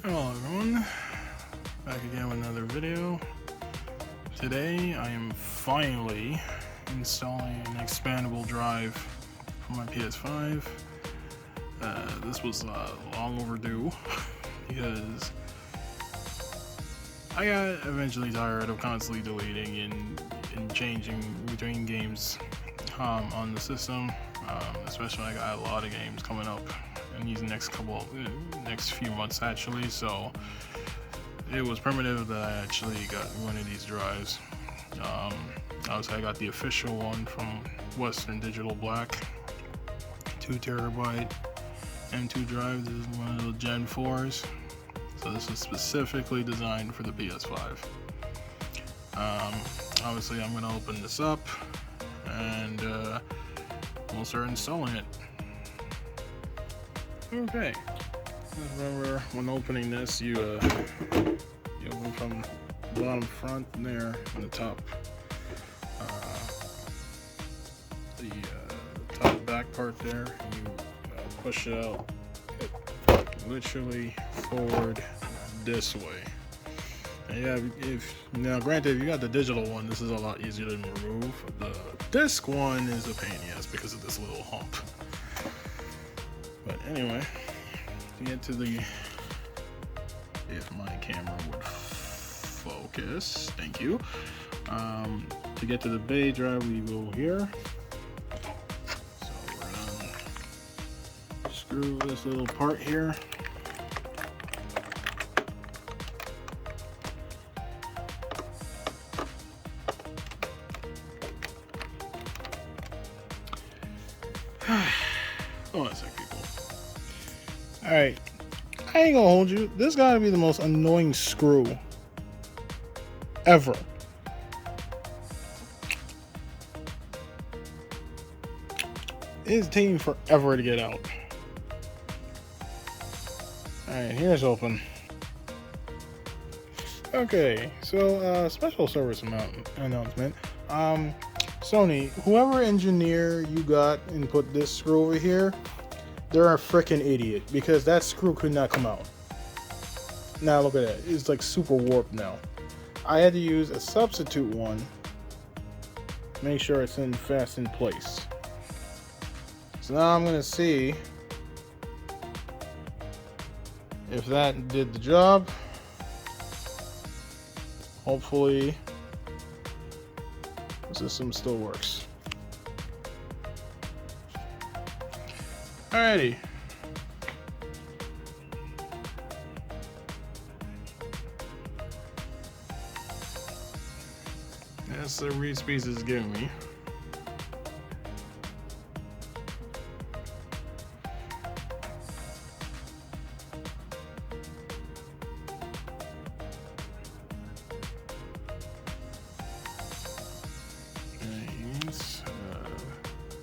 Hello everyone, back again with another video. Today I am finally installing an expandable drive for my PS5. This was long overdue because I got eventually tired of constantly deleting and changing between games on the system. Especially I got a lot of games coming up in these next few months actually, so it was primitive that I actually got one of these drives. Obviously I got the official one from Western Digital Black, 2TB M2 drive. This is one of the Gen 4s, so this is specifically designed for the PS5. Obviously I'm going to open this up and we'll start installing it. Okay, remember when opening this, you open from the bottom front there on the top, the top back part there. You push it out, literally forward this way. And yeah, now granted, if you got the digital one, this is a lot easier to remove. The disc one is a pain in the ass because of this little hump. But anyway, to get to the, if my camera would focus, thank you. To get to the bay drive, we go here. So we're gonna screw this little part here. Hold on a sec, people. Alright, I ain't gonna hold you. This gotta be the most annoying screw ever. It's taking forever to get out. Alright, here's open. Okay, so special service announcement. Sony, whoever engineer you got and put this screw over here, they're a freaking idiot, because that screw could not come out. Now look at that, it's like super warped now. I had to use a substitute one, make sure it's fast in place. So now I'm gonna see if that did the job. Hopefully the system still works. Alrighty. That's the read speeds it's giving me.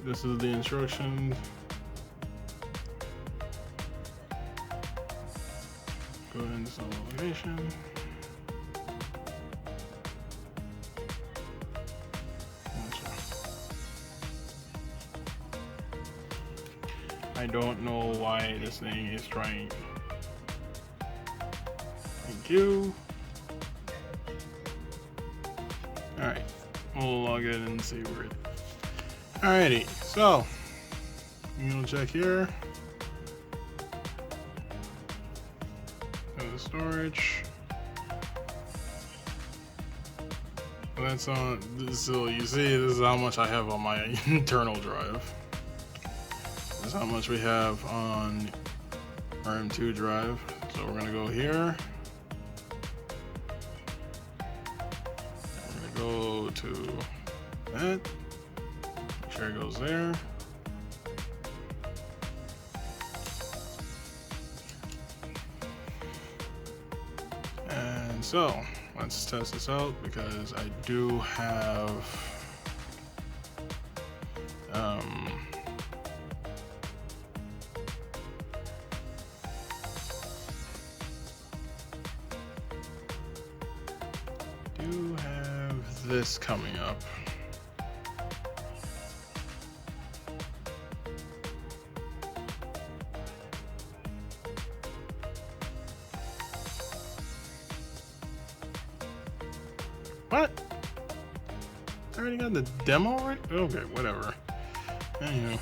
This is the instruction. Go ahead and install location. I don't know why this thing is trying. Thank you. Alright, we'll log in and see where it is. Alrighty, so I'm gonna check here. Go to storage. That's on this. So you see, this is how much I have on my internal drive. This is how much we have on our M2 drive. So we're gonna go here. We're gonna go to that. Sure, it goes there. And so let's test this out, because I do have this coming up. What? I already got the demo already? Okay, whatever. Anywho.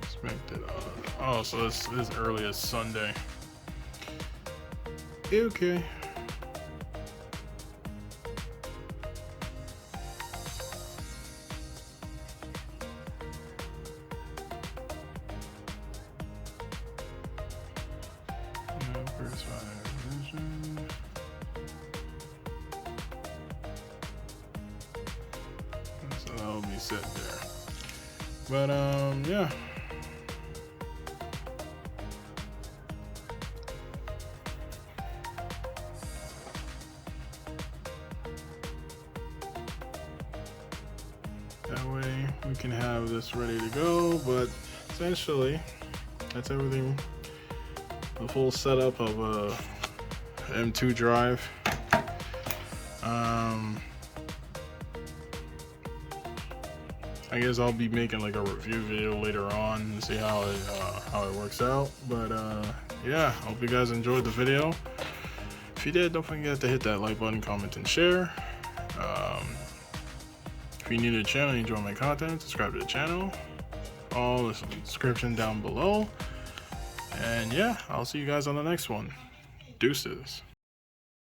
Expected oh, so it's as early as Sunday. Okay. So that'll be set there. But yeah. That way we can have this ready to go, but essentially that's everything. The full setup of a M2 drive. I guess I'll be making like a review video later on and see how it works out. But yeah, hope you guys enjoyed the video. If you did, don't forget to hit that like button, comment, and share. If you're new to the channel and enjoy my content, subscribe to the channel. All the description down below. And yeah, I'll see you guys on the next one. Deuces.